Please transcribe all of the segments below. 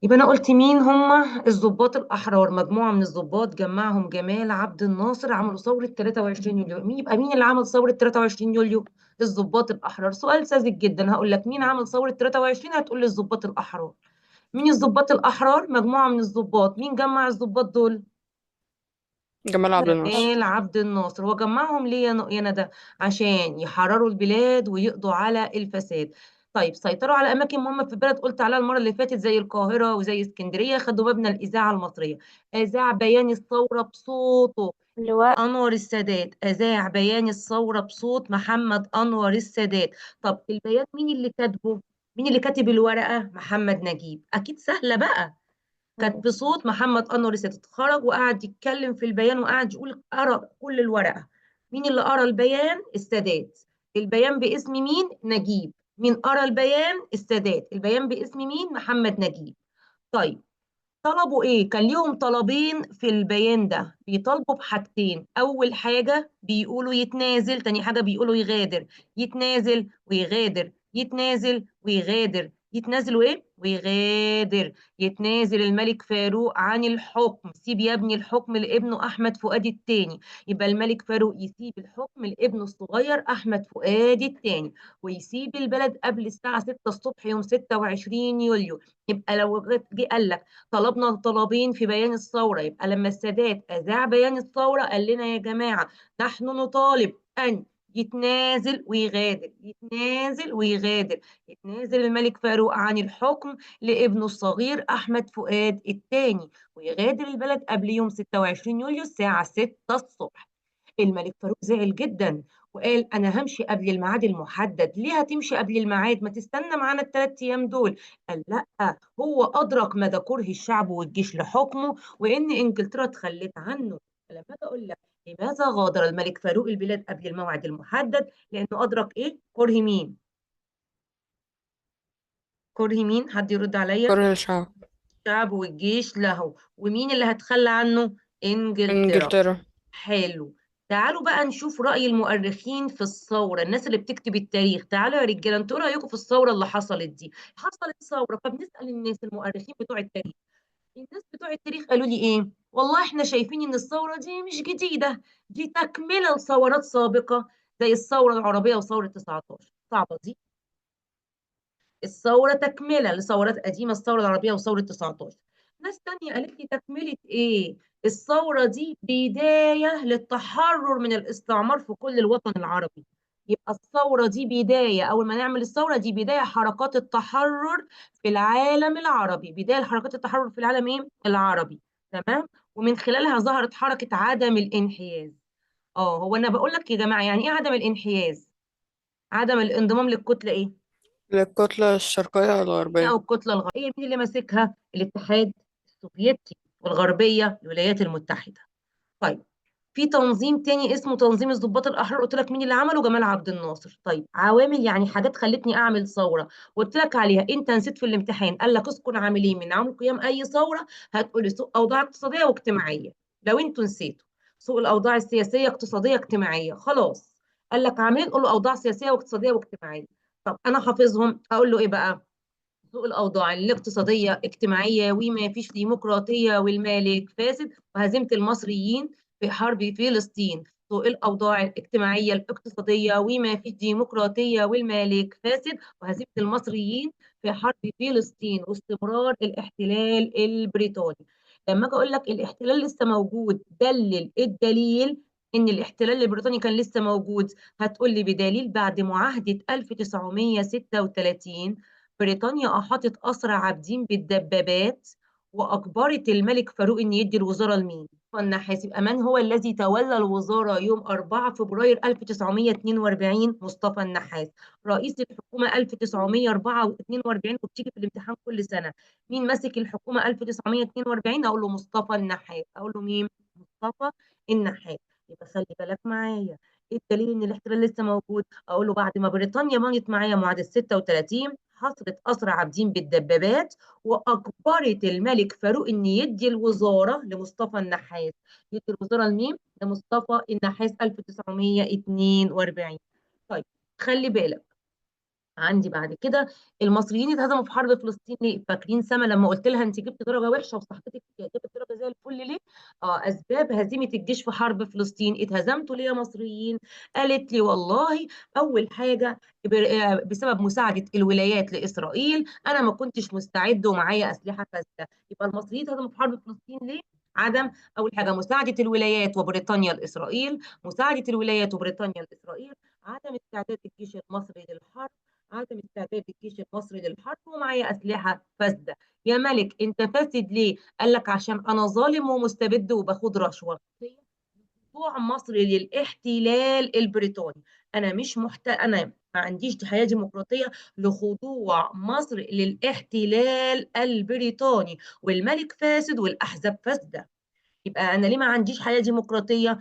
يبقى انا قلت مين هم الضباط الاحرار؟ مجموعه من الضباط جمعهم جمال عبد الناصر، عملوا ثوره 23 يوليو. مين اللي عمل ثوره 23 يوليو؟ الضباط الاحرار. سؤال ساذج جدا، هقول لك مين عمل ثوره 23، هتقول لي الضباط الاحرار. مين الضباط الاحرار؟ مجموعه من الضباط. مين جمع الضباط دول؟ جمال عبد الناصر. جمال عبد الناصر. هو جمعهم ليه يا ندى؟ عشان يحرروا البلاد ويقضوا على الفساد. طيب سيطروا على اماكن مهمه في البلد، قلت عليها المره اللي فاتت، زي القاهره وزي اسكندريه. خدوا مبنى الاذاعه المصريه، اذاع بيان الثوره بصوته اللواء. انور السادات. اذاع بيان الثوره بصوت محمد انور السادات. طب البيان مين اللي كاتبه؟ مين اللي كاتب الورقه؟ محمد نجيب. اكيد سهله بقى. كانت بصوت محمد انور السادات. خرج وقعد يتكلم في البيان وقعد يقول، قرأ كل الورقة. مين اللي قرأ البيان؟ السادات. البيان باسم مين؟ نجيب. مين قرأ البيان؟ السادات. البيان باسم مين؟ محمد نجيب. طيب طلبوا ايه؟ كان ليهم طلبين في البيان ده، بيطالبوا بحاجتين. اول حاجة بيقولوا يتنازل، تاني حاجة بيقولوا يغادر. يتنازل ويغادر، يتنازل ويغادر، يتنازل وايه ويغادر. يتنازل الملك فاروق عن الحكم، سيب يا ابني الحكم لابنه احمد فؤاد الثاني. يبقى الملك فاروق يسيب الحكم لابنه الصغير احمد فؤاد الثاني، ويسيب البلد قبل الساعة 6 الصبح يوم 26 يوليو. يبقى لو جه قال لك طلبنا طلبين في بيان الثورة، يبقى لما السادات أذاع بيان الثورة قال لنا يا جماعة نحن نطالب أن يتنازل ويغادر، يتنازل ويغادر. يتنازل الملك فاروق عن الحكم لابنه الصغير أحمد فؤاد الثاني، ويغادر البلد قبل يوم 26 يوليو الساعة 6 الصبح. الملك فاروق زعل جدا وقال انا همشي قبل الميعاد المحدد. ليه هتمشي قبل الميعاد؟ ما تستنى معانا الثلاث ايام دول. قال لا، هو ادرك مدى كره الشعب والجيش لحكمه وان انجلترا تخلت عنه. فلما اجي اقول لك لماذا غادر الملك فاروق البلاد قبل الموعد المحدد، لانه ادرك ايه؟ كره مين؟ كره مين؟ حد يرد عليا. كره الشعب. الشعب والجيش له. ومين اللي هتخلى عنه؟ انجلترا. انجلترا. حلو. تعالوا بقى نشوف رأي المؤرخين في الثورة، الناس اللي بتكتب التاريخ. تعالوا يا رجالة، انتوا ايه رأيكم في الثورة اللي حصلت دي؟ حصلت ثورة، فبنسأل الناس المؤرخين بتوع التاريخ. الناس بتوع التاريخ قالوا لي ايه؟ والله احنا شايفين ان الثورة دي مش جديدة، دي تكملة لثورات سابقة زي الثورة العربية وثورة 19. صعبة دي. الثورة تكملة لثورات قديمة، الثورة العربية وثورة 19. ناس تانية قالت لي تكملة إيه؟ الثورة دي بداية للتحرر من الاستعمار في كل الوطن العربي. يبقى الثورة دي بداية، أول ما نعمل الثورة دي بداية حركات التحرر في العالم العربي، بداية حركات التحرر في العالم إيه؟ العربي. تمام؟ ومن خلالها ظهرت حركة عدم الانحياز. هو أنا بقول لك يا جماعة، يعني إيه عدم الانحياز؟ عدم الانضمام للكتلة إيه؟ للكتلة الشرقية او الغربية. الكتله الغربيه. مين اللي ماسكها؟ الاتحاد السوفيتي، والغربيه الولايات المتحده. طيب في تنظيم تاني اسمه تنظيم الضباط الاحرار، قلت لك مين اللي عمله؟ جمال عبد الناصر. طيب عوامل، يعني حاجات خلتني اعمل ثوره قلت لك عليها، انت نسيت في الامتحان. قال لك اذكر عاملين من عوامل قيام اي ثوره، هتقولي سوء اوضاع اقتصاديه واجتماعيه. لو انتوا نسيتوا سوء الاوضاع السياسيه اقتصاديه اجتماعيه، خلاص. قال لك عاملين، قول له اوضاع سياسيه واقتصاديه واجتماعيه. طب انا حافظهم، اقول له ايه بقى؟ سوء الأوضاع الاقتصادية اجتماعية، وما فيش ديمقراطية، والمالك فاسد، وهزيمة المصريين في حرب فلسطين. سوء الأوضاع الاجتماعية الاقتصادية، وما فيش ديمقراطية، والمالك فاسد، وهزيمة المصريين في حرب فلسطين، واستمرار الاحتلال البريطاني. لما أجي أقول لك الاحتلال لسه موجود، دلل إيه الدليل إن الاحتلال البريطاني كان لسه موجود؟ هتقول لي بدليل بعد معاهدة 1936 بريطانيا أحاطت أسرى عابدين بالدبابات، وأجبرت الملك فاروق إن يدي الوزارة لمين؟ النحاس. يبقى من هو الذي تولى الوزارة يوم 4 فبراير 1942؟ مصطفى النحاس. رئيس الحكومة 1942، وبتيجي في الامتحان كل سنة. مين ماسك الحكومة 1942؟ أقول له مصطفى النحاس. أقول له مين؟ مصطفى النحاس. يبقى خلي بالك معايا. ايه الدليل ان الاحتلال لسه موجود؟ اقول له بعد ما بريطانيا مضت معايا معاهده 36، حصرت أسرى عابدين بالدبابات، وأجبرت الملك فاروق إن يدي الوزارة لمصطفى النحاس. يدي الوزارة لمين؟ لمصطفى النحاس 1942. طيب خلي بالك، عندي بعد كده المصريين اتهزموا في حرب فلسطين ليه؟ فاكرين سما لما قلت لها انت جبت درجه وحشه وصاحبتك جبت درجه زي الفل ليه؟ اسباب هزيمه الجيش في حرب فلسطين، اتهزمتوا ليه يا مصريين؟ قالت لي والله اول حاجه بسبب مساعده الولايات لاسرائيل، انا ما كنتش مستعد ومعايا اسلحه فاسده. يبقى المصريين اتهزموا في حرب فلسطين ليه؟ عدم اول حاجه مساعده الولايات وبريطانيا لاسرائيل، مساعده الولايات وبريطانيا لاسرائيل، عدم استعداد الجيش المصري للحرب، عدم استعداد الجيش المصري للحرب، ومعايا اسلحه فاسده. يا ملك انت فاسد ليه؟ قال لك عشان انا ظالم ومستبد وباخد رشوه. خضوع مصر للاحتلال البريطاني. انا ما عنديش حياه ديمقراطيه لخضوع مصر للاحتلال البريطاني، والملك فاسد والاحزاب فاسده. يبقى انا ليه ما عنديش حياه ديمقراطيه؟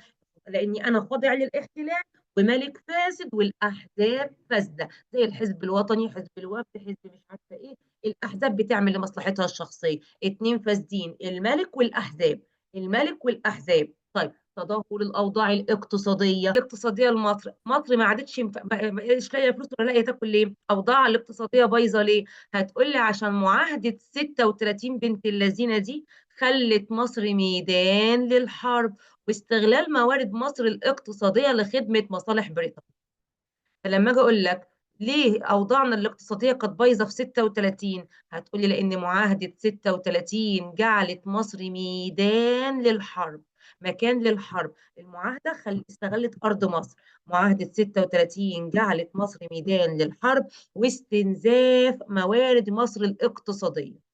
لاني انا خاضع للاحتلال وملك فاسد والاحزاب فاسده، زي الحزب الوطني، حزب الوفد، حزب مش عارفه ايه. الاحزاب بتعمل لمصلحتها الشخصيه، اتنين فاسدين، الملك والاحزاب. الملك والاحزاب. طيب تدهور الاوضاع الاقتصاديه لمصر. مصر ما عادتش ما بقتش لاقيه فلوس ولا لاقيه تاكل ليه؟ اوضاع الاقتصاديه بايظه ليه؟ هتقول لي عشان معاهده 36 بنت اللذينه دي خلت مصر ميدان للحرب واستغلال موارد مصر الاقتصادية لخدمة مصالح بريطانيا. فلما اجي اقول لك ليه اوضاعنا الاقتصادية كانت بايظة في 36، هتقولي لان معاهدة 36 جعلت مصر ميدان للحرب، مكان للحرب. المعاهدة استغلت ارض مصر. معاهدة 36 جعلت مصر ميدان للحرب واستنزاف موارد مصر الاقتصادية.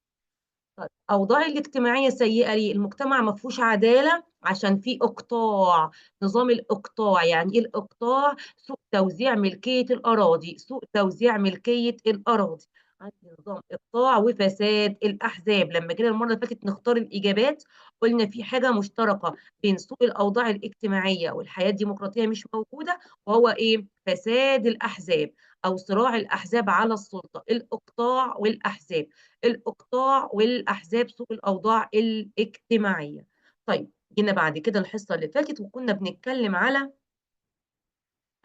طيب أوضاع الاجتماعية سيئة ليه؟ المجتمع ما فيهوش عدالة عشان في إقطاع. نظام الإقطاع يعني إيه الإقطاع؟ سوء توزيع ملكية الأراضي، سوء توزيع ملكية الأراضي. عندي نظام إقطاع وفساد الأحزاب. لما جينا المرة اللي فاتت نختار الإجابات قلنا في حاجة مشتركة بين سوء الأوضاع الاجتماعية والحياة الديمقراطية مش موجودة، وهو إيه؟ فساد الأحزاب أو صراع الأحزاب على السلطة، الإقطاع والأحزاب. الإقطاع والأحزاب، سوء الأوضاع الاجتماعية. طيب جينا بعد كده الحصة اللي فاتت وكنا بنتكلم على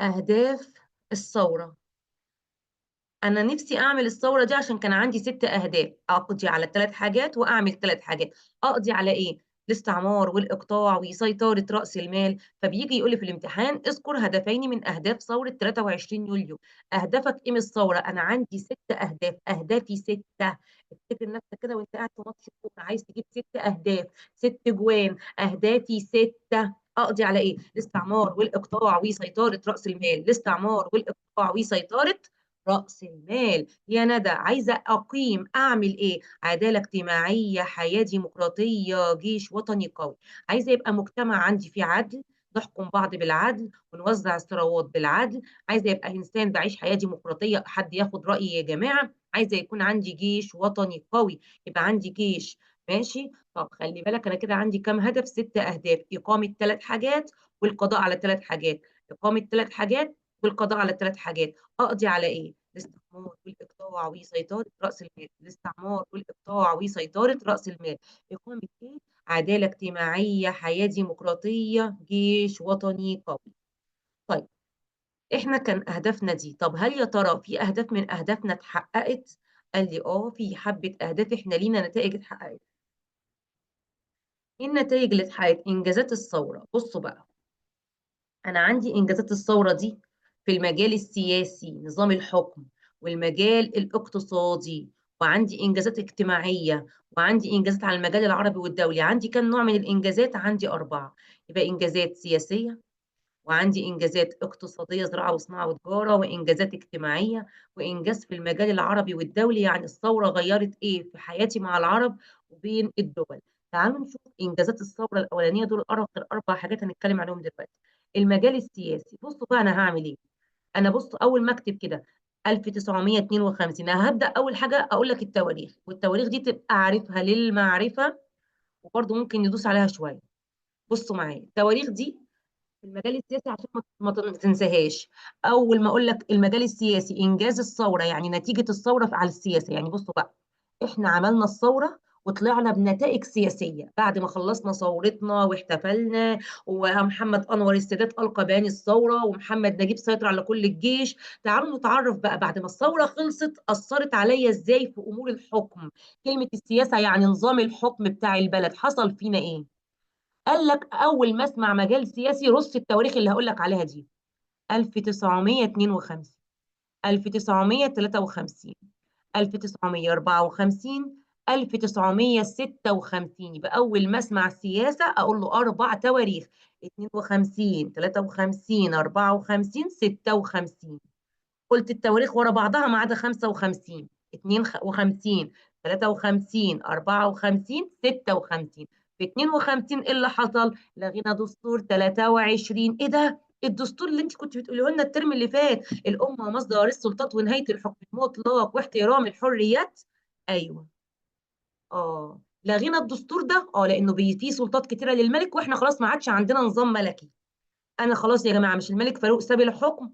أهداف الثورة. أنا نفسي أعمل الثورة دي عشان كان عندي 6 أهداف، أقضي على 3 حاجات وأعمل 3 حاجات. أقضي على إيه؟ الاستعمار والإقطاع وسيطرة رأس المال. فبيجي يقول لي في الامتحان اذكر هدفين من أهداف ثورة 23 يوليو. أهدافك إيه من الثورة؟ أنا عندي 6 أهداف، أهدافي 6. افتكر نفسك كده وأنت قاعد في ماتش كورة عايز تجيب 6 أهداف، 6 جوان. أهدافي 6. أقضي على إيه؟ الاستعمار والإقطاع وسيطرة رأس المال، الاستعمار والإقطاع وسيطرة رأس المال. يا ندى عايزة أقيم أعمل إيه؟ عدالة اجتماعية، حياة ديمقراطية، جيش وطني قوي. عايزة يبقى مجتمع عندي فيه عدل، نحكم بعض بالعدل ونوزع الثروات بالعدل. عايزة يبقى إنسان بعيش حياة ديمقراطية، حد ياخد رأيي يا جماعة. عايزة يكون عندي جيش وطني قوي، يبقى عندي جيش. ماشي. طب خلي بالك أنا كده عندي كام هدف؟ 6 أهداف. إقامة 3 حاجات والقضاء على 3 حاجات. إقامة 3 حاجات والقضاء على 3 حاجات. اقضي على ايه؟ الاستعمار والاقطاع وسيطره راس المال، الاستعمار والاقطاع وسيطره راس المال. اقامه ايه؟ عداله اجتماعيه، حياه ديمقراطيه، جيش وطني قوي. طيب احنا كان اهدافنا دي، طب هل يا ترى في اهداف من اهدافنا اتحققت؟ قال لي في حبه اهداف احنا لينا نتائج اتحققت. ايه النتائج اللي اتحققت؟ انجازات الثوره. بصوا بقى، أنا عندي إنجازات الثورة دي في المجال السياسي نظام الحكم، والمجال الاقتصادي، وعندي إنجازات اجتماعية، وعندي إنجازات على المجال العربي والدولي. عندي كم نوع من الإنجازات؟ عندي 4. يبقى إنجازات سياسية، وعندي إنجازات اقتصادية زراعة وصناعة وتجارة، وإنجازات اجتماعية، وإنجاز في المجال العربي والدولي. يعني الثورة غيرت إيه في حياتي مع العرب وبين الدول. تعالوا نشوف إنجازات الثورة الأولانية دول، ال4 حاجات هنتكلم عليهم دلوقتي. المجال السياسي، بصوا بقى أنا هعمل إيه. أنا بصوا أول ما أكتب كده 1952، أنا هبدأ أول حاجة أقول لك التواريخ، والتواريخ دي تبقى عارفها للمعرفة، وبرضه ممكن ندوس عليها شوية. بصوا معايا التواريخ دي في المجال السياسي عشان ما تنساهاش. اول ما اقول لك المجال السياسي انجاز الثوره يعني نتيجه الثوره على السياسه، يعني بصوا بقى، احنا عملنا الثوره وطلعنا بنتائج سياسيه بعد ما خلصنا ثورتنا واحتفلنا، ومحمد انور السادات القى بيان الثوره، ومحمد نجيب سيطر على كل الجيش. تعالوا نتعرف بقى بعد ما الثوره خلصت اثرت عليا ازاي في امور الحكم. كلمه السياسه يعني نظام الحكم بتاع البلد، حصل فينا ايه؟ قال لك اول ما اسمع مجال سياسي رص التواريخ اللي هقول لك عليها دي: 1952، 1953، 1954، 1956. يبقى أول ما أسمع السياسة أقول له أربع تواريخ: 52، 53، 54، 56. قلت التواريخ ورا بعضها ما عدا 55: 52، 53، 54، 56. في 52 ايه اللي حصل؟ لغينا دستور 23. ايه ده؟ الدستور اللي انت كنت بتقوليه لنا الترم اللي فات، الامه مصدر السلطات ونهايه الحكم المطلق واحترام الحريات. ايوه. اه، لغينا الدستور ده لانه فيه سلطات كتيره للملك، واحنا خلاص ما عادش عندنا نظام ملكي. انا خلاص يا جماعه مش الملك فاروق ساب الحكم،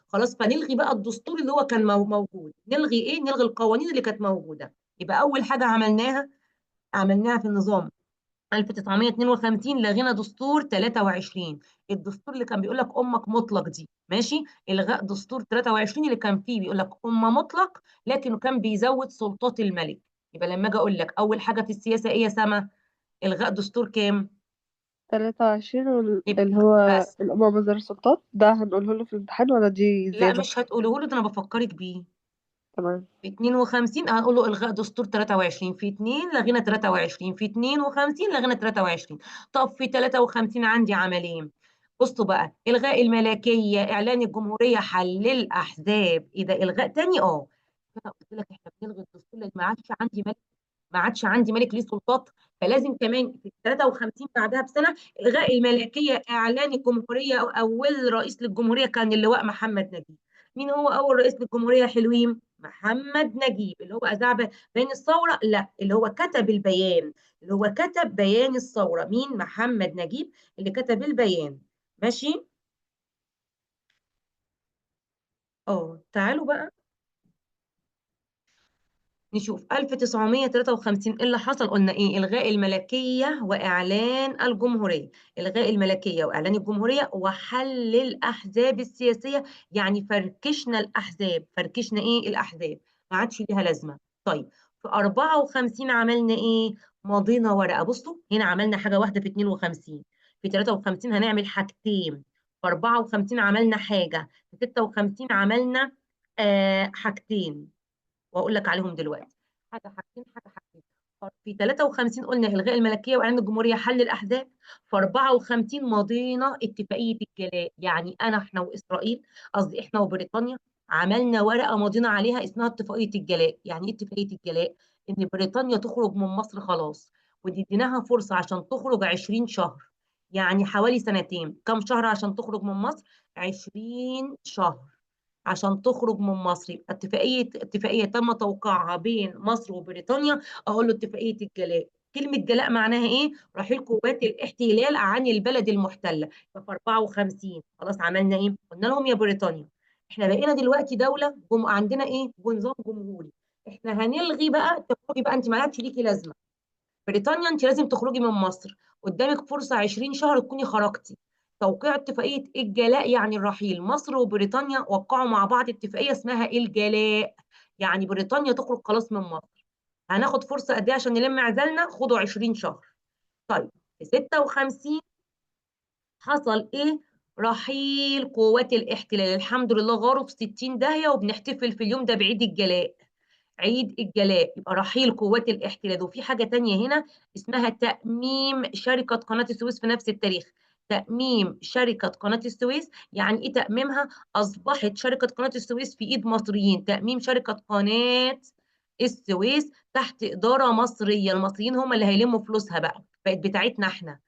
خلاص، فنلغي بقى الدستور اللي هو كان موجود. نلغي ايه؟ نلغي القوانين اللي كانت موجوده. يبقى اول حاجه عملناها في النظام 1952 لغينا دستور 23. الدستور اللي كان بيقول لك امك مطلق دي ماشي، الغاء دستور 23 اللي كان فيه بيقول لك امه مطلق، لكنه كان بيزود سلطات الملك. يبقى لما اجي اقول لك اول حاجه في السياسه ايه يا سما؟ الغاء دستور كام؟ 23 يبقى اللي هو بس. الأمم مصدر السلطات ده هنقوله له في الامتحان ولا دي لا زيادة؟ مش هتقوله له، ده انا بفكرك بيه. تمام. في 52 هنقول له الغاء دستور 23، في 2 لغينا 23، في 52 لغينا 23. طب في 53 عندي عملين. بصوا بقى: الغاء الملكيه، اعلان الجمهوريه، حل الاحزاب. ايه ده؟ الغاء تاني. انا قلت لك احنا بنلغي الدستور لان ما عادش عندي ملك ليه سلطات. فلازم كمان في 53 بعدها بسنه الغاء الملكيه، اعلان الجمهوريه. اول رئيس للجمهوريه كان اللواء محمد نجيب. مين هو اول رئيس للجمهوريه يا حلوين؟ محمد نجيب، اللي هو اذاع بيان الثوره؟ لا، اللي هو كتب البيان، اللي هو كتب بيان الثوره. مين؟ محمد نجيب اللي كتب البيان. ماشي. تعالوا بقى نشوف 1953 ايه اللي حصل. قلنا ايه؟ الغاء الملكيه واعلان الجمهوريه. الغاء الملكيه واعلان الجمهوريه وحل الاحزاب السياسيه، يعني فركشنا الاحزاب. فركشنا ايه؟ الاحزاب، ما عادش ليها لازمه. طيب، في 54 عملنا ايه؟ مضينا ورقه. بصوا هنا عملنا حاجه واحده في 52، في 53 هنعمل حاجتين. في 54 عملنا حاجه، في 56 عملنا حاجتين، واقول لك عليهم دلوقتي. حاجه حاجتين، حاجه حاجتين. في 53 قلنا الغاء الملكيه واعلان الجمهوريه، حل الاحزاب. في 54 مضينا اتفاقيه الجلاء، يعني احنا واسرائيل، قصدي احنا وبريطانيا، عملنا ورقه مضينا عليها اسمها اتفاقيه الجلاء. يعني ايه اتفاقيه الجلاء؟ ان بريطانيا تخرج من مصر خلاص، وديناها فرصه عشان تخرج 20 شهر، يعني حوالي سنتين. كم شهر عشان تخرج من مصر؟ 20 شهر عشان تخرج من مصر. يبقى اتفاقيه تم توقيعها بين مصر وبريطانيا. اقول له اتفاقيه الجلاء. كلمه جلاء معناها ايه؟ رحيل قوات الاحتلال عن البلد المحتله. ففي 54 خلاص عملنا ايه؟ قلنا لهم يا بريطانيا احنا بقينا دلوقتي دوله عندنا ايه؟ نظام جمهوري. احنا هنلغي بقى، تخرجي بقى انت ما عادش ليكي لازمه. بريطانيا انت لازم تخرجي من مصر، قدامك فرصة 20 شهر تكوني خرجتي. توقيع اتفاقية الجلاء يعني الرحيل. مصر وبريطانيا وقعوا مع بعض اتفاقية اسمها الجلاء، يعني بريطانيا تخرج خلاص من مصر. هناخد فرصة قد ايه عشان نلم عزلنا؟ خدوا 20 شهر. طيب، في 56 حصل ايه؟ رحيل قوات الاحتلال. الحمد لله غاروا في 60 داهية، وبنحتفل في اليوم ده بعيد الجلاء. عيد الجلاء. يبقى رحيل قوات الاحتلال. وفي حاجة تانية هنا اسمها تأميم شركة قناة السويس في نفس التاريخ. تأميم شركة قناة السويس، يعني ايه تأميمها؟ أصبحت شركة قناة السويس في إيد مصريين. تأميم شركة قناة السويس تحت إدارة مصرية. المصريين هم اللي هيلموا فلوسها بقى، بقت بتاعتنا احنا.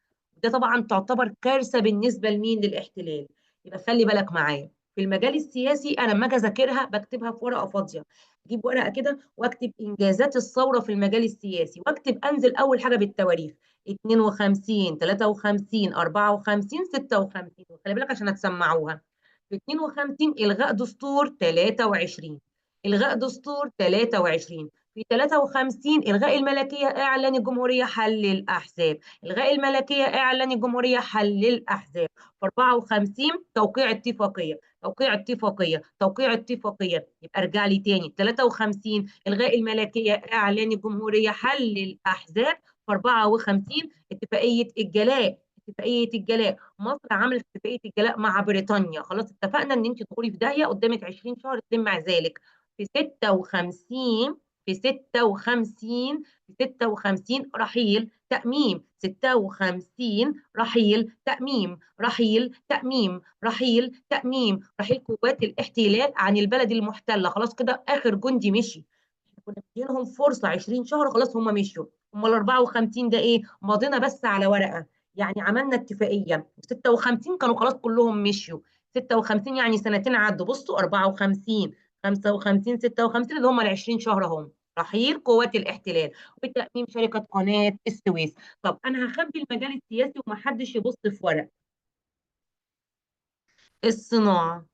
ده طبعا تعتبر كارثة بالنسبة لمين؟ للاحتلال. يبقى خلي بالك معايا في المجال السياسي، انا لما اجي اذاكرها بكتبها في ورقه فاضيه. اجيب ورقه كده واكتب انجازات الثوره في المجال السياسي، واكتب انزل اول حاجه بالتواريخ: 52، 53، 54، 56. وخلي بالك عشان هتسمعوها. في 52 الغاء دستور 23. الغاء دستور 23. في 53 إلغاء الملكية إعلان الجمهورية حل الأحزاب. إلغاء الملكية إعلان الجمهورية حل الأحزاب. في 54 توقيع اتفاقية. توقيع اتفاقية. توقيع اتفاقية. يبقى ارجع لي تاني. 53 إلغاء الملكية إعلان الجمهورية حل الأحزاب. في 54 اتفاقية الجلاء. اتفاقية الجلاء. مصر عملت اتفاقية الجلاء مع بريطانيا. خلاص اتفقنا ان انت تدخلي في داهية قدامك 20 شهر تتم مع ذلك. في 56 في 56 في 56 رحيل تأميم. 56 رحيل تأميم. رحيل تأميم. رحيل تأميم. رحيل قوات الاحتلال عن البلد المحتلة. خلاص كده آخر جندي مشي. كنا مدينهم فرصة 20 شهر، خلاص هم مشيوا. امال 54 ده ايه؟ ماضينا بس على ورقة. يعني عملنا اتفاقية. 56 كانوا خلاص كلهم مشيوا. 56 يعني سنتين عدوا. بصوا 54 55 56 اللي هم ال 20 شهر هم. رحيل قوات الاحتلال وتأميم شركة قناة السويس. طب انا هخبي المجال السياسي ومحدش يبص في ورق. الصناعة.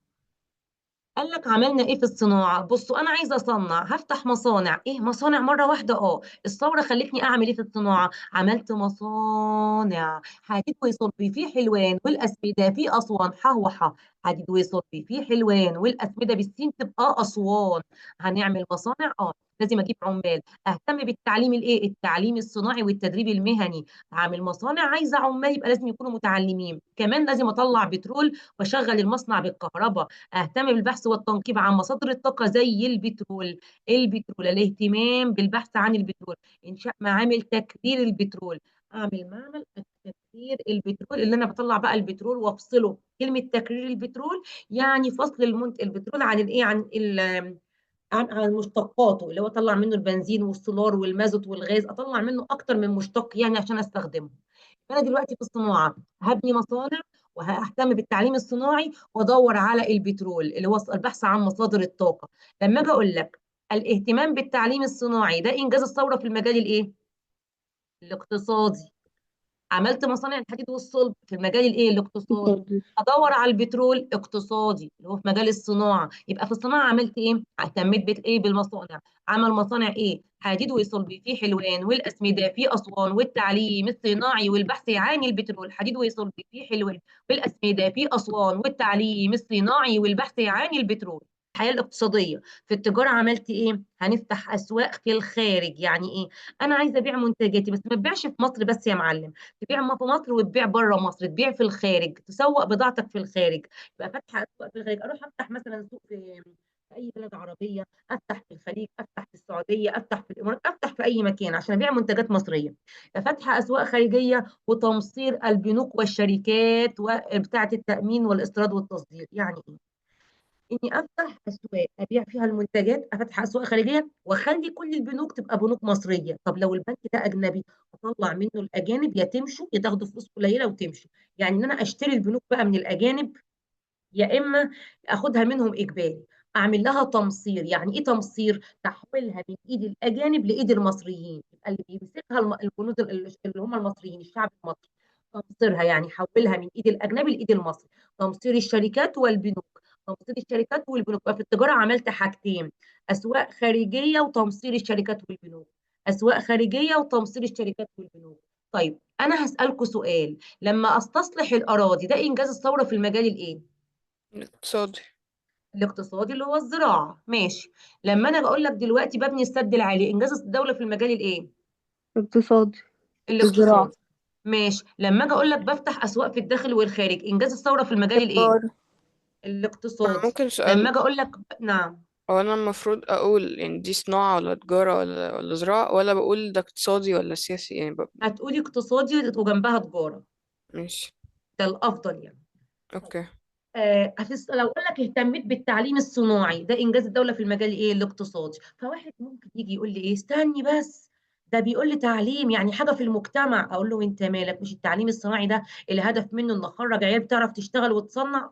قال لك عملنا ايه في الصناعه؟ بصوا انا عايزه اصنع، هفتح مصانع. ايه مصانع مره واحده؟ الثوره خلتني اعمل ايه في الصناعه؟ عملت مصانع حديد وصلبي في حلوان، والاسمده في اسوان. حوحه. حديد وصلبي في حلوان، والاسمده بالسين تبقى اسوان. هنعمل مصانع. لازم اجيب عمال. اهتم بالتعليم الايه؟ التعليم الصناعي والتدريب المهني. عامل مصانع عايزه عمال يبقى لازم يكونوا متعلمين. كمان لازم اطلع بترول واشغل المصنع بالكهرباء. اهتم بالبحث والتنقيب عن مصادر الطاقه زي البترول. البترول. الاهتمام بالبحث عن البترول. انشاء معامل تكرير البترول. اعمل معمل تكرير البترول اللي انا بطلع بقى البترول وافصله. كلمه تكرير البترول يعني فصل البترول عن الايه؟ عن مشتقاته، اللي هو اطلع منه البنزين والسولار والمازوت والغاز. اطلع منه اكتر من مشتق يعني عشان استخدمه. فانا دلوقتي في الصناعه هبني مصانع، وههتم بالتعليم الصناعي، وادور على البترول اللي هو البحث عن مصادر الطاقه. لما اجي اقول لك الاهتمام بالتعليم الصناعي ده انجاز الثوره في المجال الايه؟ الاقتصادي. عملت مصانع الحديد والصلب في المجال الايه؟ الاقتصادي. اقتصادي. ادور على البترول اقتصادي اللي هو في مجال الصناعه. يبقى في الصناعه عملت ايه؟ اهتميت بالايه؟ بالمصانع. عمل مصانع ايه؟ حديد وصلب في حلوان، والاسمده في اسوان، والتعليم الصناعي والبحث عن البترول. حديد وصلب في حلوان، والاسمده في اسوان، والتعليم الصناعي والبحث عن البترول. الحياه الاقتصاديه. في التجاره عملت ايه؟ هنفتح اسواق في الخارج. يعني ايه؟ انا عايزه ابيع منتجاتي بس ما تبيعش في مصر بس يا معلم. تبيع ما في مصر وتبيع بره مصر. تبيع في الخارج، تسوق بضاعتك في الخارج. يبقى فاتحه اسواق في الخارج. اروح افتح مثلا سوق في اي بلد عربيه. افتح في الخليج، افتح في السعوديه، افتح في الامارات، افتح في اي مكان عشان ابيع منتجات مصريه. يبقى فاتحه اسواق خارجيه وتمصير البنوك والشركات وبتاعه التامين والاستيراد والتصدير. يعني ايه؟ اني افتح اسواق ابيع فيها المنتجات. افتح اسواق خارجيه واخلي كل البنوك تبقى بنوك مصريه. طب لو البنك ده اجنبي، اطلع منه الاجانب يا تمشوا يا تاخدوا فلوس قليله وتمشوا. يعني ان انا اشتري البنوك بقى من الاجانب، يا اما اخدها منهم اجباري. اعمل لها تمصير. يعني ايه تمصير؟ تحويلها من ايد الاجانب لايد المصريين. يبقى اللي بيمسكها الجنود اللي هم المصريين، الشعب المصري. تمصيرها يعني حولها من ايد الاجنبي لايد المصري. تمصير الشركات والبنوك. تمصير الشركات والبنوك. ففي التجاره عملت حاجتين: اسواق خارجيه وتمصير الشركات والبنوك. اسواق خارجيه وتمصير الشركات والبنوك. طيب انا هسالكوا سؤال. لما استصلح الاراضي ده انجاز الثوره في المجال الايه؟ اقتصادي. الاقتصادي اللي هو الزراعه. ماشي. لما انا بقول لك دلوقتي ببني السد العالي، انجاز الدوله في المجال الايه؟ اقتصادي. الزراعة. الاقتصادي. ماشي. لما اجي اقول لك بفتح اسواق في الداخل والخارج، انجاز الثوره في المجال الايه؟ تجارة. الاقتصادي. ممكن لما سؤال؟ اجي اقول لك. نعم. هو أنا المفروض أقول يعني دي صناعة ولا تجارة ولا زراعة، ولا بقول ده اقتصادي ولا سياسي يعني هتقولي اقتصادي وجنبها تجاره. ماشي. ده الافضل يعني. أوكي. لو اقول لك اهتميت بالتعليم الصناعي، ده انجاز الدوله في المجال ايه؟ الاقتصادي. فواحد ممكن يجي يقول لي ايه؟ استني بس، ده بيقول لي تعليم يعني حاجه في المجتمع. اقول له انت مالك؟ مش التعليم الصناعي ده الهدف منه ان اخرج عيال بتعرف تشتغل وتصنع؟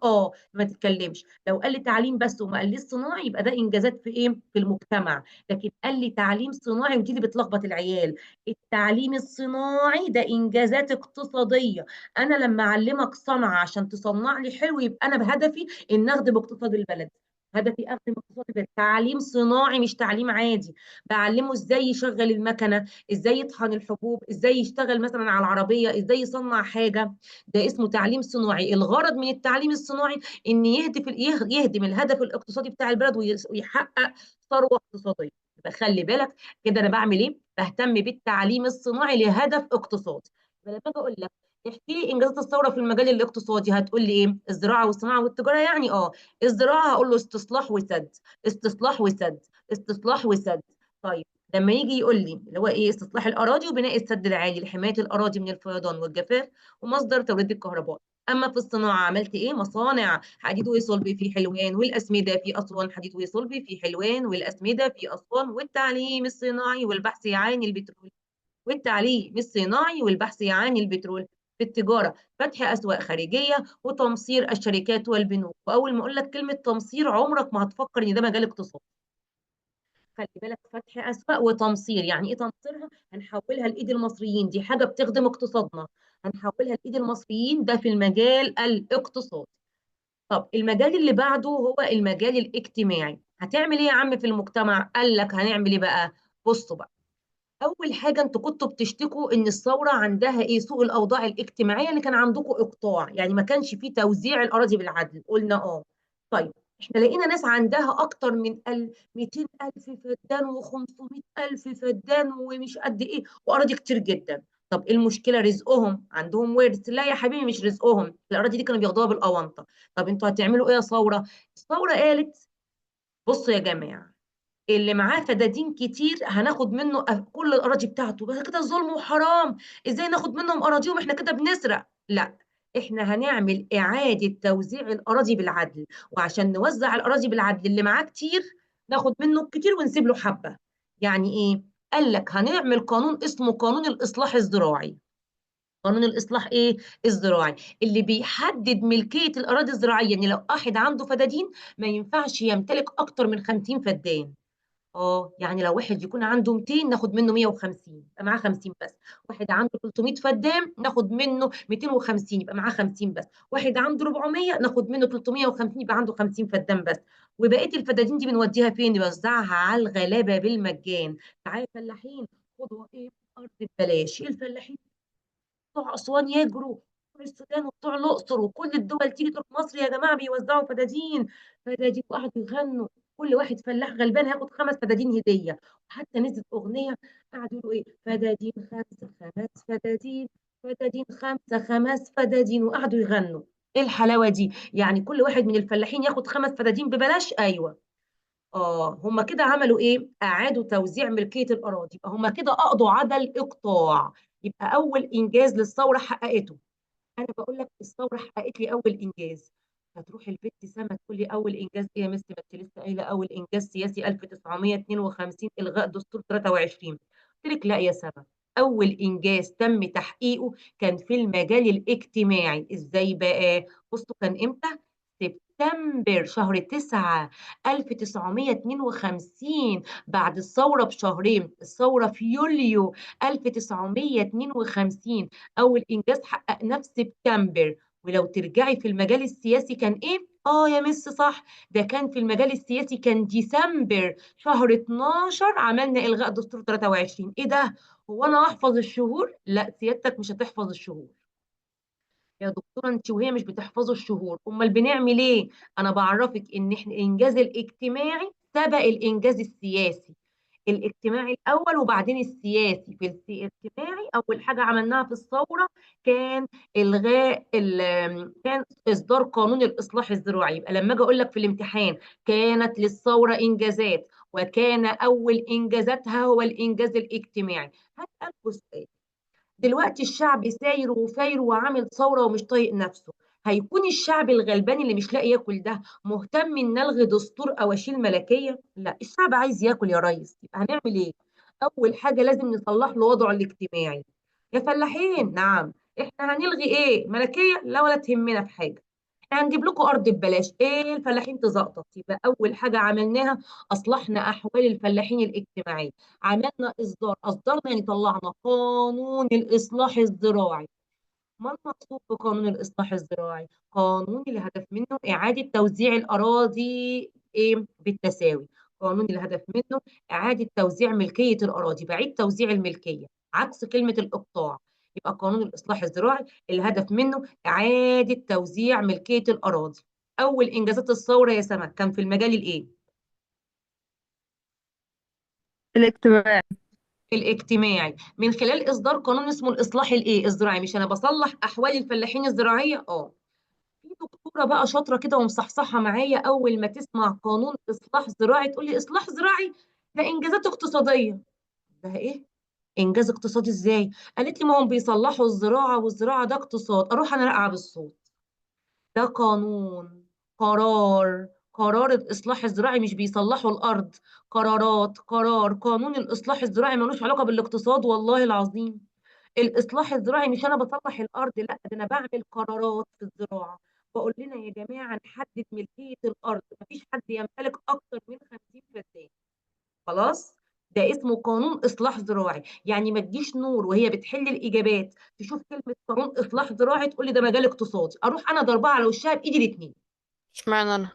ما تتكلمش. لو قال لي تعليم بس وما قاليش صناعي يبقى ده انجازات في ايه؟ في المجتمع. لكن قال لي تعليم صناعي ودي اللي بتلخبط العيال. التعليم الصناعي ده انجازات اقتصاديه. انا لما اعلمك صنعه عشان تصنع لي حلو، يبقى انا بهدفي ان اخدم اقتصاد البلد. هدفي اخدم اقتصادي بس. تعليم صناعي مش تعليم عادي. بعلمه ازاي يشغل المكنه، ازاي يطحن الحبوب، ازاي يشتغل مثلا على العربيه، ازاي يصنع حاجه. ده اسمه تعليم صناعي. الغرض من التعليم الصناعي ان يهدم الهدف الاقتصادي بتاع البلد ويحقق ثروه اقتصاديه. يبقى خلي بالك كده انا بعمل ايه؟ بهتم بالتعليم الصناعي لهدف اقتصادي. يبقى لما اجي اقول لك احكي لي انجازات الثوره في المجال الاقتصادي، هتقول لي ايه؟ الزراعه والصناعه والتجاره يعني. الزراعه هقول له استصلاح وسد، استصلاح وسد، استصلاح وسد. طيب لما يجي يقول لي اللي هو ايه؟ استصلاح الاراضي وبناء السد العالي لحمايه الاراضي من الفيضان والجفاف ومصدر توليد الكهرباء. اما في الصناعه عملت ايه؟ مصانع حديد وصلب في حلوان والاسمده في اسوان، حديد وصلب في حلوان والاسمده في اسوان. والتعليم الصناعي والبحث عن البترول، والتعليم الصناعي والبحث عن البترول. في التجارة فتح أسواق خارجية وتمصير الشركات والبنوك. وأول ما أقول لك كلمة تمصير عمرك ما هتفكر إن ده مجال اقتصادي. خلي بالك، فتح أسواق وتمصير يعني إيه؟ تمصيرها هنحولها لإيد المصريين، دي حاجة بتخدم اقتصادنا، هنحولها لإيد المصريين، ده في المجال الاقتصادي. طب المجال اللي بعده هو المجال الاجتماعي. هتعمل إيه يا عم في المجتمع؟ قال لك هنعمل إيه بقى؟ بصوا بقى، اول حاجه انتوا كنتوا بتشتكوا ان الثوره عندها ايه؟ سوء الاوضاع الاجتماعيه، اللي كان عندكم اقطاع، يعني ما كانش فيه توزيع الاراضي بالعدل. قلنا طيب احنا لقينا ناس عندها اكتر من 200,000 فدان و500,000 فدان ومش قد ايه، واراضي كتير جدا. طب ايه المشكله؟ رزقهم، عندهم ورث. لا يا حبيبي مش رزقهم، الاراضي دي كانوا بياخدوها بالاونطه. طب انتوا هتعملوا ايه يا ثوره؟ الثوره قالت بصوا يا جماعه، اللي معاه فدادين كتير هناخد منه كل الاراضي بتاعته. بس كده ظلم وحرام، ازاي ناخد منهم اراضيهم؟ احنا كده بنسرق. لا، احنا هنعمل اعاده توزيع الاراضي بالعدل. وعشان نوزع الاراضي بالعدل، اللي معاه كتير ناخد منه كتير ونسيب له حبه. يعني ايه؟ قال لك هنعمل قانون اسمه قانون الاصلاح الزراعي. قانون الاصلاح ايه؟ الزراعي، اللي بيحدد ملكيه الاراضي الزراعيه. يعني لو واحد عنده فدادين ما ينفعش يمتلك اكتر من 50 فدان. يعني لو واحد يكون عنده 200 ناخد منه 150 يبقى معاه 50 بس. واحد عنده 300 فدان ناخد منه 250 يبقى معاه 50 بس. واحد عنده 400 ناخد منه 350 يبقى عنده 50 فدان بس. وبقيه الفدادين دي بنوديها فين؟ نوزعها على الغلابه بالمجان. تعالى فلاحين خدوا ايه؟ ارض ببلاش. الفلاحين بتوع اسوان يجروا، بتوع السودان وبتوع الاقصر وكل الدول تيجي تروح مصر يا جماعه بيوزعوا فدادين. فدادين وقعدوا يغنوا، كل واحد فلاح غلبان هياخد 5 فدادين هديه. وحتى نزلت اغنيه قعدوا يقولوا ايه؟ فدادين خمسه، 5 فدادين، فدادين خمسه، 5 فدادين، وقعدوا يغنوا. ايه الحلاوه دي؟ يعني كل واحد من الفلاحين ياخد 5 فدادين ببلاش. ايوه. هم كده عملوا ايه؟ اعادوا توزيع ملكيه الاراضي. يبقى هم كده قضوا على الاقطاع. يبقى اول انجاز للثوره حققته. انا بقول لك الثوره حققت لي اول انجاز. هتروح البت سما تقول لي اول انجاز ايه يا مس؟ ما انت لسه قايله اول انجاز سياسي 1952 الغاء دستور 23. قلت لك لا يا سما، اول انجاز تم تحقيقه كان في المجال الاجتماعي. ازاي بقى؟ بصوا كان امتى؟ سبتمبر، شهر 9 1952. بعد الثوره بشهرين، الثوره في يوليو 1952. اول انجاز حققناه في سبتمبر. ولو ترجعي في المجال السياسي كان ايه؟ يا مس صح، ده كان في المجال السياسي كان ديسمبر، شهر 12 عملنا الغاء دستور 23. ايه ده؟ هو انا احفظ الشهور؟ لا سيادتك مش هتحفظ الشهور يا دكتوره انت، وهي مش بتحفظوا الشهور. امال بنعمل ايه؟ انا بعرفك ان احنا الانجاز الاجتماعي سبق الانجاز السياسي. الاجتماعي الاول وبعدين السياسي. في الاجتماعي اول حاجه عملناها في الثوره كان كان اصدار قانون الاصلاح الزراعي. يبقى لما اجي اقول لك في الامتحان كانت للثوره انجازات، وكان اول انجازاتها هو الانجاز الاجتماعي، هسالكوا سؤال. دلوقتي الشعب ساير وفاير وعامل ثوره ومش طايق نفسه، هيكون الشعب الغلبان اللي مش لاقي ياكل ده مهتم ان نلغي دستور او اشيل ملكيه؟ لا، الشعب عايز ياكل يا ريس. يبقى هنعمل ايه؟ اول حاجه لازم نصلح له وضعه الاجتماعي. يا فلاحين نعم، احنا هنلغي ايه؟ ملكيه؟ لا ولا تهمنا في حاجه. احنا هنجيب لكم ارض ببلاش. ايه الفلاحين تزقطط؟ يبقى اول حاجه عملناها اصلحنا احوال الفلاحين الاجتماعيه. عملنا اصدرنا يعني طلعنا قانون الاصلاح الزراعي. ما المقصود بقانون الاصلاح الزراعي؟ قانون الهدف منه اعاده توزيع الاراضي ايه بالتساوي. قانون الهدف منه اعاده توزيع ملكيه الاراضي، بعيد توزيع الملكيه عكس كلمه الاقطاع. يبقى قانون الاصلاح الزراعي الهدف منه اعاده توزيع ملكيه الاراضي. اول انجازات الثوره يا سما كان في المجال الايه؟ الاجتماعي. الاجتماعي، من خلال اصدار قانون اسمه الاصلاح الايه الزراعي. مش انا بصلح احوال الفلاحين الزراعيه؟ في دكتوره بقى شاطره كده ومصحصحه معايا، اول ما تسمع قانون اصلاح زراعي تقول لي اصلاح زراعي ده انجازات اقتصاديه. ده ايه انجاز اقتصادي ازاي؟ قالت لي ما هم بيصلحوا الزراعه، والزراعه ده اقتصاد. اروح انا راقعه بالصوت. ده قانون، قرار الإصلاح الزراعي، مش بيصلحوا الأرض. قرار قانون الإصلاح الزراعي ملوش علاقة بالاقتصاد والله العظيم. الإصلاح الزراعي مش أنا بصلح الأرض، لا، ده أنا بعمل قرارات في الزراعة. بقول لنا يا جماعة نحدد ملكية الأرض، مفيش حد يمتلك أكتر من 50 فدان. خلاص، ده اسمه قانون اصلاح زراعي. يعني ما تجيش نور وهي بتحل الاجابات تشوف كلمه قانون اصلاح زراعي تقول لي ده مجال اقتصادي، اروح انا ضربها على وشها بايدي الاثنين. اشمعنى انا؟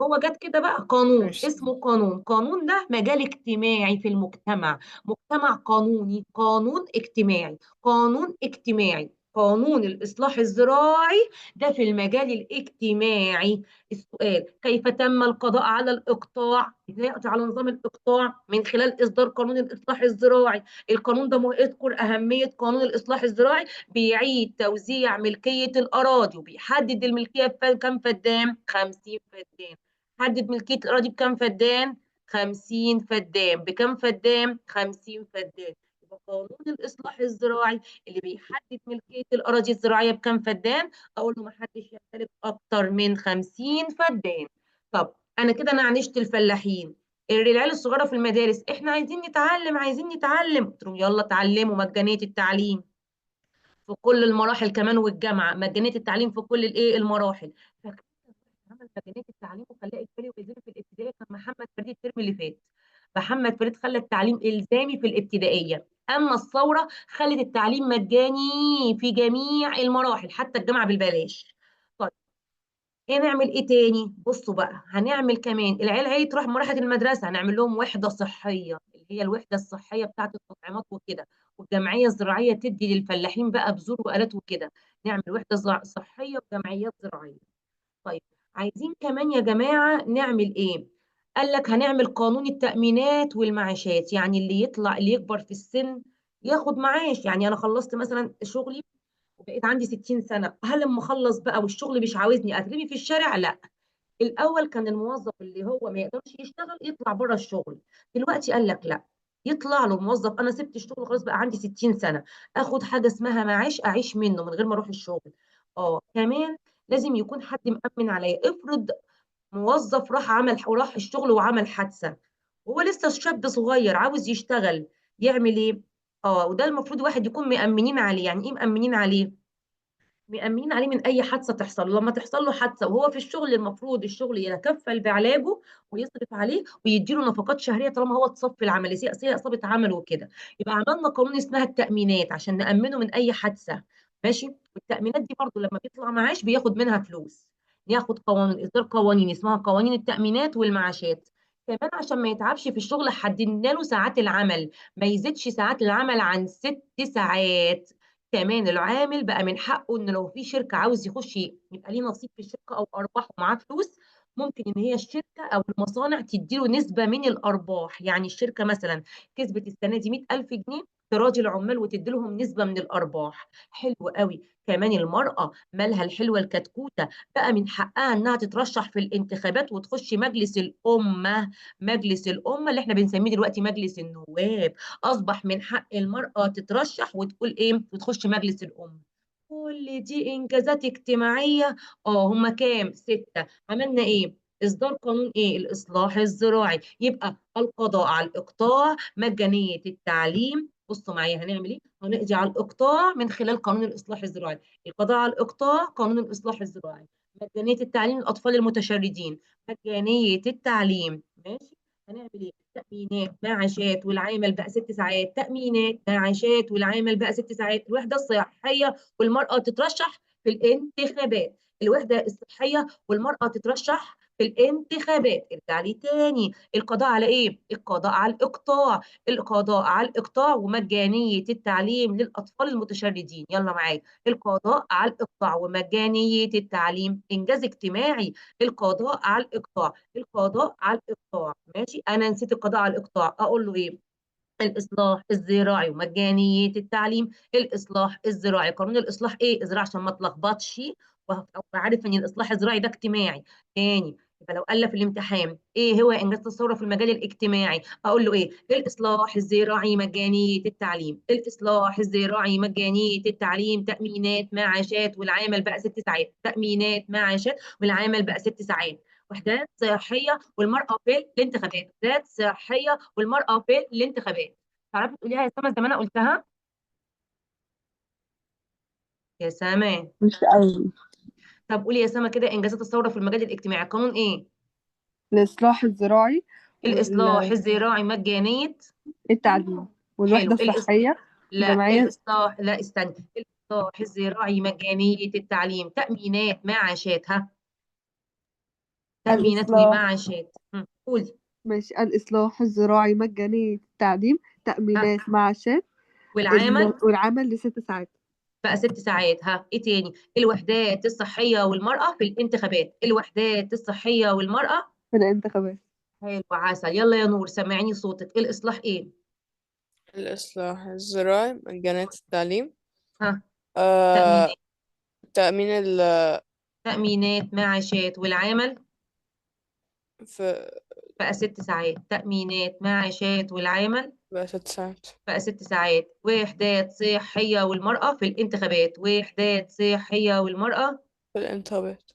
هو جت كده بقى قانون ماشي. اسمه قانون. قانون ده مجال اجتماعي في المجتمع، مجتمع قانوني، قانون اجتماعي، قانون اجتماعي. قانون الإصلاح الزراعي ده في المجال الاجتماعي. السؤال: كيف تم القضاء على الإقطاع؟ ازاي يقضي على نظام الإقطاع؟ من خلال إصدار قانون الإصلاح الزراعي. القانون ده يذكر أهمية قانون الإصلاح الزراعي، بيعيد توزيع ملكية الأراضي وبيحدد الملكية كم فدان؟ 50 فدان. حدد ملكية الأراضي بكام فدان؟ 50 فدان. بكام فدان؟ 50 فدان. يبقى قانون الإصلاح الزراعي اللي بيحدد ملكية الأراضي الزراعية بكام فدان، أقول له ما حدش يمتلك أكتر من 50 فدان. طب أنا كده عشت الفلاحين. العيال الصغيرة في المدارس إحنا عايزين نتعلم، عايزين نتعلم. قلت لهم يلا اتعلموا، مجانية التعليم في كل المراحل كمان، والجامعة مجانية التعليم في كل المراحل. عمل مجانيه التعليم وخلاه اجباري وإلزامي في الابتدائيه كان محمد فريد الترم اللي فات. محمد فريد خلى التعليم الزامي في الابتدائيه، اما الثوره خلت التعليم مجاني في جميع المراحل حتى الجامعه بالبلاش. طيب ايه نعمل ايه تاني؟ بصوا بقى، هنعمل كمان العيال هي تروح مراحل المدرسه هنعمل لهم وحده صحيه، اللي هي الوحده الصحيه بتاعه التطعيمات وكده. والجمعيه الزراعيه تدي للفلاحين بقى بذور والات وكده. نعمل وحده صحيه وجمعيات زراعيه. طيب عايزين كمان يا جماعة نعمل ايه؟ قال لك هنعمل قانون التأمينات والمعاشات. يعني اللي يطلع اللي يكبر في السن ياخد معاش. يعني انا خلصت مثلا شغلي وبقيت عندي 60 سنة، هل لما اخلص بقى والشغل مش عاوزني اترمي في الشارع؟ لا. الاول كان الموظف اللي هو ما يقدرش يشتغل يطلع بره الشغل. دلوقتي قال لك لا، يطلع له موظف. انا سبت الشغل خلاص بقى عندي 60 سنة، اخد حاجة اسمها معاش اعيش منه من غير ما اروح الشغل. كمان لازم يكون حد مأمن عليا. افرض موظف راح الشغل وعمل حادثة، وهو لسه شاب صغير عاوز يشتغل، يعمل ايه؟ وده المفروض واحد يكون مأمنين عليه. يعني ايه مأمنين عليه؟ مأمنين عليه من اي حادثه تحصل له. لما تحصل له حادثه وهو في الشغل، المفروض الشغل يتكفل بعلاجه ويصرف عليه ويديله نفقات شهريه طالما هو اتصاب في العمل، هي اصابه عمل وكده. يبقى عملنا قانون اسمها التأمينات عشان نأمنه من اي حادثه. ماشي. والتأمينات دي برضو لما بيطلع معاش بياخد منها فلوس. ياخد قوانين، اصدار قوانين اسمها قوانين التأمينات والمعاشات. كمان عشان ما يتعبش في الشغل حددنا له ساعات العمل، ما يزيدش ساعات العمل عن 6 ساعات. كمان العامل بقى من حقه ان لو في شركه عاوز يخش يبقى ليه نصيب في الشركه او ارباح ومعاه فلوس، ممكن ان هي الشركه او المصانع تديله نسبه من الارباح. يعني الشركه مثلا كسبت السنه دي 100,000 جنيه، تراضي العمال وتدي لهم نسبه من الارباح. حلو قوي. كمان المراه مالها الحلوه الكتكوته، بقى من حقها انها تترشح في الانتخابات وتخش مجلس الامه. مجلس الامه اللي احنا بنسميه دلوقتي مجلس النواب، اصبح من حق المرأة تترشح وتقول ايه وتخش مجلس الأمة. كل دي انجازات اجتماعية. هما كام؟ 6. عملنا ايه؟ اصدار قانون ايه الاصلاح الزراعي. يبقى القضاء على الاقطاع، مجانية التعليم. بصوا معايا هنعمل ايه؟ هنقضي على الاقطاع من خلال قانون الاصلاح الزراعي. القضاء على الاقطاع قانون الاصلاح الزراعي. مجانية التعليم للاطفال المتشردين، مجانية التعليم. ماشي. هنعمل ايه؟ تأمينات معاشات، والعامل بقى 6 ساعات. تأمينات معاشات والعامل بقى 6 ساعات. الوحدة الصحية والمرأة تترشح في الانتخابات. الوحدة الصحية والمرأة تترشح في الانتخابات. ارجع لي تاني، القضاء على ايه؟ القضاء على الاقطاع. القضاء على الاقطاع ومجانيه التعليم للاطفال المتشردين. يلا معايا، القضاء على الاقطاع ومجانيه التعليم، انجاز اجتماعي. القضاء على الاقطاع، القضاء على الاقطاع. ماشي، انا نسيت القضاء على الاقطاع، اقول له ايه؟ الإصلاح الزراعي ومجانية التعليم. الإصلاح الزراعي، قانون الإصلاح إيه؟ الزراعي، عشان ما تلخبطش وأبقى عارف إن الإصلاح الزراعي ده اجتماعي. تاني، يبقى لو قال لك في الامتحان إيه هو إنجاز الثورة في المجال الاجتماعي، أقول له إيه؟ الإصلاح الزراعي مجانية التعليم. الإصلاح الزراعي مجانية التعليم، تأمينات معاشات والعمل بقى 6 ساعات. تأمينات معاشات والعمل بقى 6 ساعات. وحدات صحية والمرأة في الانتخابات. وحدات صحية والمرأة في الانتخابات. تعرفي تقوليها يا سما زي ما انا قلتها؟ يا سما. مش قوي. طب قولي يا سما كده، انجازات الثوره في المجال الاجتماعي قانون ايه؟ الإصلاح الزراعي الاصلاح الزراعي مجانيه. والتعليم والوحدة حلو. الصحية لا، الجمعية. الاصلاح، لا استني. الاصلاح الزراعي مجانيه التعليم، تامينات معاشات. ها، تامينات الإصلاح ومعاشات. قولي. ماشي. الإصلاح الزراعي مجانية التعليم، ها، تأمينات معاشات، والعمل والعمل ل6 ساعات. بقى 6 ساعات. ها، ايه تاني؟ الوحدات الصحيه والمراه في الانتخابات. الوحدات الصحيه والمراه. في الانتخابات. حلو عسل. يلا يا نور سمعيني صوتك، الاصلاح ايه؟ الإصلاح الزراعي، مجانية التعليم، ها، آه... تأمينات. تأمين تأمينات معاشات والعمل في بقى 6 ساعات. تأمينات معاشات والعمل بقى 6 ساعات بقى 6 ساعات. وحدات صحية والمرأة في الانتخابات. وحدات صحية والمرأة. في الانتخابات.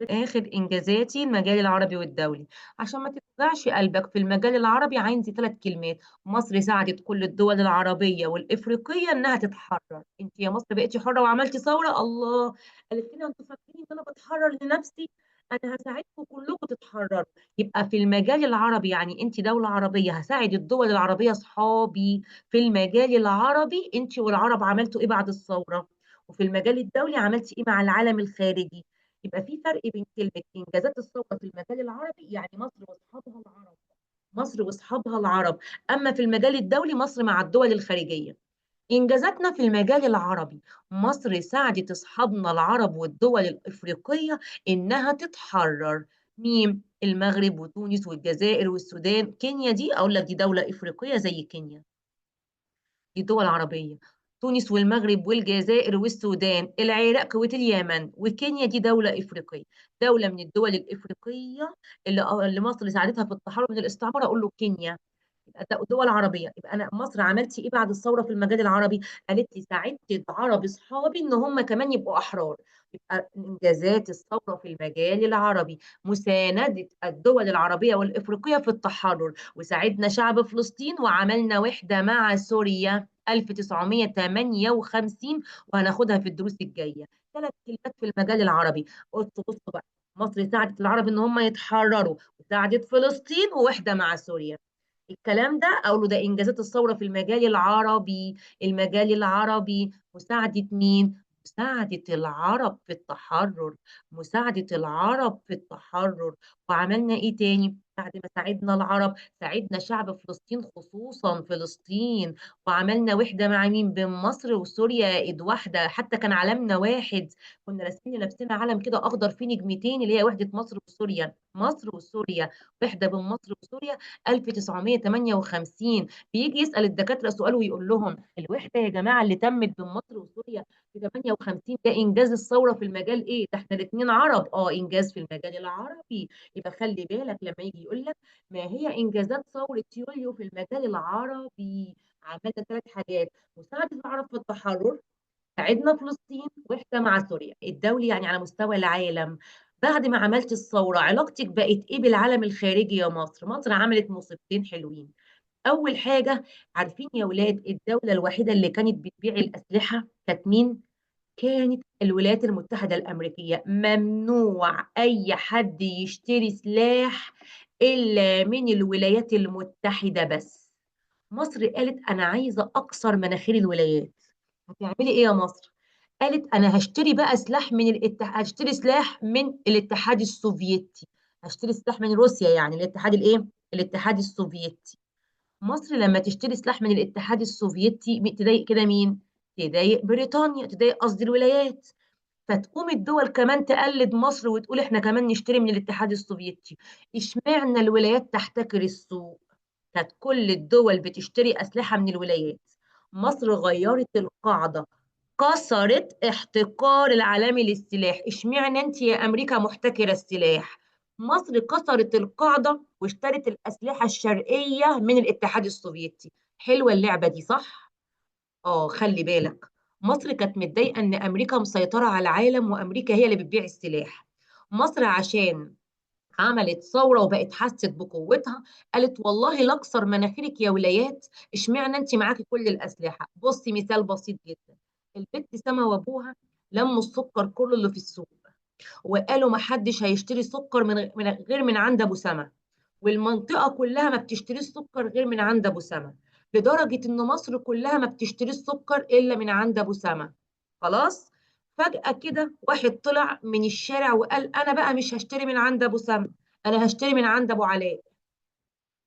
آخر إنجازاتي المجال العربي والدولي. عشان ما تفزعش قلبك، في المجال العربي عندي 3 كلمات: مصر ساعدت كل الدول العربية والإفريقية إنها تتحرر. أنت يا مصر بقيتي حرة وعملتي ثورة. الله، قالت لنا أنتوا فاكرين إن أنا بتحرر لنفسي؟ أنا هساعدكم كلكم تتحرروا. يبقى في المجال العربي، يعني أنت دولة عربية، هساعد الدول العربية صحابي. في المجال العربي أنت والعرب عملتوا إيه بعد الثورة؟ وفي المجال الدولي عملتي إيه مع العالم الخارجي؟ يبقى في فرق بين كلمة إنجازات الثورة في المجال العربي، يعني مصر وأصحابها العرب. مصر وأصحابها العرب. أما في المجال الدولي، مصر مع الدول الخارجية. إنجازاتنا في المجال العربي: مصر ساعدت أصحابنا العرب والدول الإفريقية إنها تتحرر. مين؟ المغرب وتونس والجزائر والسودان. كينيا دي أقول لك دي دولة إفريقية زي كينيا، دي دول عربية. تونس والمغرب والجزائر والسودان، العراق كويت اليمن وكينيا، دي دولة إفريقية. دولة من الدول الإفريقية اللي مصر ساعدتها في التحرر من الاستعمار، أقول له كينيا. يبقى ده دول عربية. يبقى أنا مصر عملتي إيه بعد الثورة في المجال العربي؟ قالت لي ساعدت العرب أصحابي إن هم كمان يبقوا أحرار. يبقى إنجازات الثورة في المجال العربي: مساندة الدول العربية والإفريقية في التحرر، وساعدنا شعب فلسطين، وعملنا وحدة مع سوريا 1958. وهناخدها في الدروس الجاية. 3 كلمات في المجال العربي. قلت بصوا بقى: مصر ساعدت العرب ان هم يتحرروا، وساعدت فلسطين، ووحده مع سوريا. الكلام ده اقوله ده انجازات الثوره في المجال العربي. المجال العربي مساعده مين؟ مساعده العرب في التحرر. مساعده العرب في التحرر. وعملنا ايه تاني بعد ما ساعدنا العرب؟ ساعدنا شعب فلسطين، خصوصا فلسطين. وعملنا وحده مع مين؟ بين مصر وسوريا، ايد واحده، حتى كان علمنا واحد. كنا راسمين نفسنا علم كده اخضر فيه نجمتين، اللي هي وحده مصر وسوريا. مصر وسوريا، وحده بين مصر وسوريا 1958. بيجي يسأل الدكاترة سؤال ويقول لهم: الوحدة يا جماعة اللي تمت بين مصر وسوريا في 58 ده إنجاز الثورة في المجال إيه؟ ده إحنا الاتنين عرب. إنجاز في المجال العربي. يبقى خلي بالك لما يجي يقول لك ما هي إنجازات ثورة يوليو في المجال العربي. عملنا 3 حاجات: مساعدة العرب في التحرر، ساعدنا فلسطين، وحده مع سوريا. الدولي يعني على مستوى العالم. بعد ما عملت الثوره، علاقتك بقت ايه بالعالم الخارجي يا مصر؟ مصر عملت مصيبتين حلوين. اول حاجه، عارفين يا ولاد الدوله الوحيده اللي كانت بتبيع الاسلحه كانت مين؟ كانت الولايات المتحده الامريكيه. ممنوع اي حد يشتري سلاح الا من الولايات المتحده بس. مصر قالت انا عايزه اكسر مناخير الولايات. هتعملي ايه يا مصر؟ قالت انا هشتري بقى سلاح من هشتري سلاح من الاتحاد السوفيتي. هشتري سلاح من روسيا، يعني الاتحاد الايه، الاتحاد السوفيتي. مصر لما تشتري سلاح من الاتحاد السوفيتي تضايق كده مين؟ تضايق بريطانيا، تضايق قصدي الولايات. فتقوم الدول كمان تقلد مصر وتقول احنا كمان نشتري من الاتحاد السوفيتي. اشمعنى الولايات تحتكر السوق؟ كانت كل الدول بتشتري أسلحة من الولايات. مصر غيرت القاعدة، كسرت احتكار العالمي للسلاح. اشمعنى انت يا أمريكا محتكرة السلاح؟ مصر كسرت القاعدة واشترت الأسلحة الشرقية من الاتحاد السوفيتي. حلوة اللعبة دي صح؟ خلي بالك، مصر كانت متضايقة إن أمريكا مسيطرة على العالم وأمريكا هي اللي بتبيع السلاح. مصر عشان عملت ثورة وبقت حست بقوتها، قالت والله لا اكسر مناخيرك يا ولايات، اشمعنى انت معاكي كل الأسلحة. بصي مثال بسيط جدا، البت سما وابوها لموا السكر كله اللي في السوق، وقالوا ما حدش هيشتري سكر غير من عند ابو سما، والمنطقة كلها ما بتشتريش سكر غير من عند ابو سما، لدرجة ان مصر كلها ما بتشتريش سكر الا من عند ابو سما. خلاص. فجأة كده واحد طلع من الشارع وقال انا بقى مش هشتري من عند ابو سما، انا هشتري من عند ابو علاء.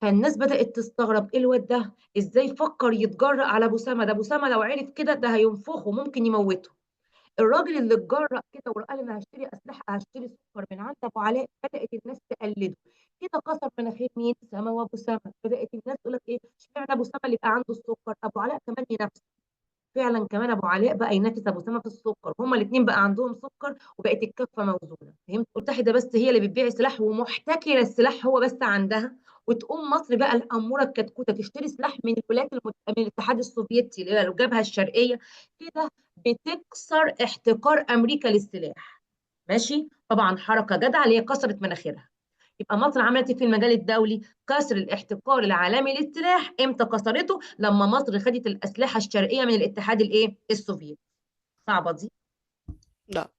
فالناس بدأت تستغرب ايه الواد ده، ازاي فكر يتجرأ على ابو سما؟ ده ابو سما لو عرف كده ده هينفخه، ممكن يموته. الراجل اللي اتجرأ كده وقال انا هشتري اسلحه، هشتري سكر من عند ابو علاء، بدات الناس تقلده. كده كسر مناخير مين؟ سما وابو سما. بدات الناس تقول لك ايه، اشمعنى ابو سما اللي يبقى عنده السكر، ابو علاء كمان ينافس. فعلا كمان ابو علاء بقى ينافس ابو سما في السكر، هما الاثنين بقى عندهم سكر وبقت الكفه موزونه. فهمت؟ متحده بس هي اللي بتبيع سلاح ومحتكره السلاح هو بس عندها. وتقوم مصر بقى الاموره الكتكوته تشتري سلاح من الولايات من الاتحاد السوفيتي اللي هي الجبهه الشرقيه. كده بتكسر احتكار امريكا للسلاح. ماشي، طبعا حركه جدعه اللي هي كسرت مناخيرها. يبقى مصر عملت إيه في المجال الدولي؟ كسر الاحتكار العالمي للسلاح. امتى كسرته؟ لما مصر خدت الاسلحه الشرقيه من الاتحاد الايه؟ السوفيتي. صعبه دي لا.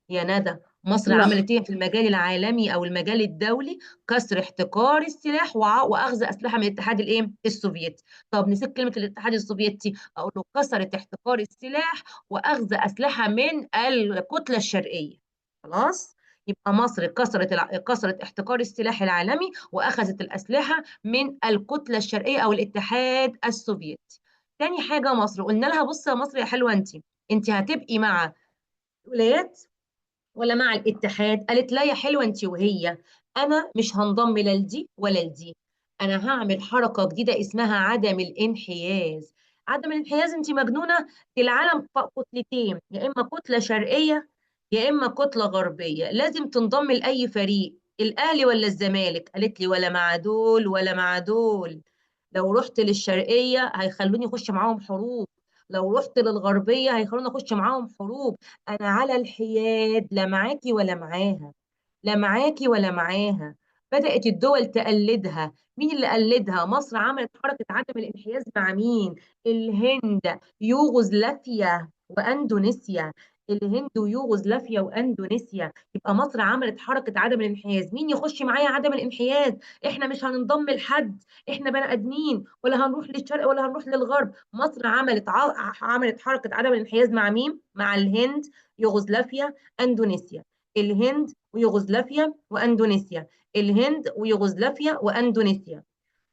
يا ندى. مصر لا. عملت ايه في المجال العالمي او المجال الدولي؟ كسر احتكار السلاح واخذ اسلحه من الاتحاد الايه؟ السوفيتي. طب نسيت كلمه الاتحاد السوفيتي، اقول له كسرت احتكار السلاح واخذ اسلحه من الكتله الشرقيه. خلاص. يبقى مصر كسرت احتكار السلاح العالمي واخذت الاسلحه من الكتله الشرقيه او الاتحاد السوفيتي. تاني حاجه مصر قلنا لها بصي يا مصر يا حلوه، انت هتبقي مع الولايات ولا مع الاتحاد؟ قالت لا يا حلوه انت وهي، انا مش هنضم لا لدي ولا لدي، انا هعمل حركه جديده اسمها عدم الانحياز. عدم الانحياز؟ انت مجنونه، دي العالم كتلتين، يا اما كتله شرقيه يا اما كتله غربيه، لازم تنضم لاي فريق، الاهلي ولا الزمالك. قالت لي ولا مع دول ولا مع دول، لو رحت للشرقيه هيخلوني اخش معاهم حروب، لو رحت للغربيه هيخلوني اخش معاهم حروب، انا على الحياد، لا معاكي ولا معاها، لا معاكي ولا معاها. بدأت الدول تقلدها. مين اللي قلدها؟ مصر عملت حركة عدم الانحياز مع مين؟ الهند، يوغوسلافيا واندونيسيا. الهند ويوغوسلافيا واندونيسيا. يبقى مصر عملت حركة عدم الانحياز. مين يخش معايا عدم الانحياز؟ احنا مش هننضم لحد، احنا بني ادمين، ولا هنروح للشرق ولا هنروح للغرب. مصر عملت حركة عدم الانحياز مع مين؟ مع الهند، يوغوسلافيا، اندونيسيا. الهند ويوغوسلافيا واندونيسيا. الهند ويوغوسلافيا واندونيسيا.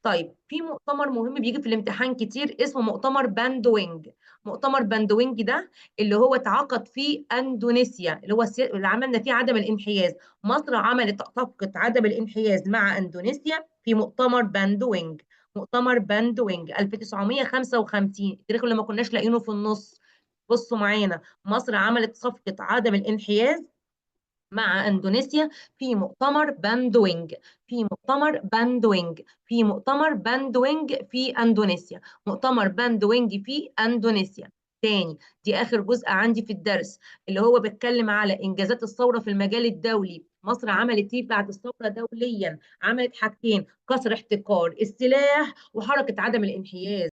طيب في مؤتمر مهم بيجي في الامتحان كتير اسمه مؤتمر باندوينج. مؤتمر باندوينج ده اللي هو اتعقد في اندونيسيا، اللي هو اللي عملنا فيه عدم الانحياز. مصر عملت صفقة عدم الانحياز مع اندونيسيا في مؤتمر باندوينج. مؤتمر باندوينج 1955، التاريخ اللي ما كناش لاقيينه في النص. بصوا معانا، مصر عملت صفقة عدم الانحياز مع اندونيسيا في مؤتمر باندوينج، في مؤتمر باندوينج، في مؤتمر باندوينج في اندونيسيا، مؤتمر باندوينج في اندونيسيا. تاني، دي اخر جزء عندي في الدرس اللي هو بيتكلم على انجازات الثوره في المجال الدولي. مصر عملت ايه بعد الثوره دوليا؟ عملت حاجتين، كسر احتكار السلاح وحركه عدم الانحياز.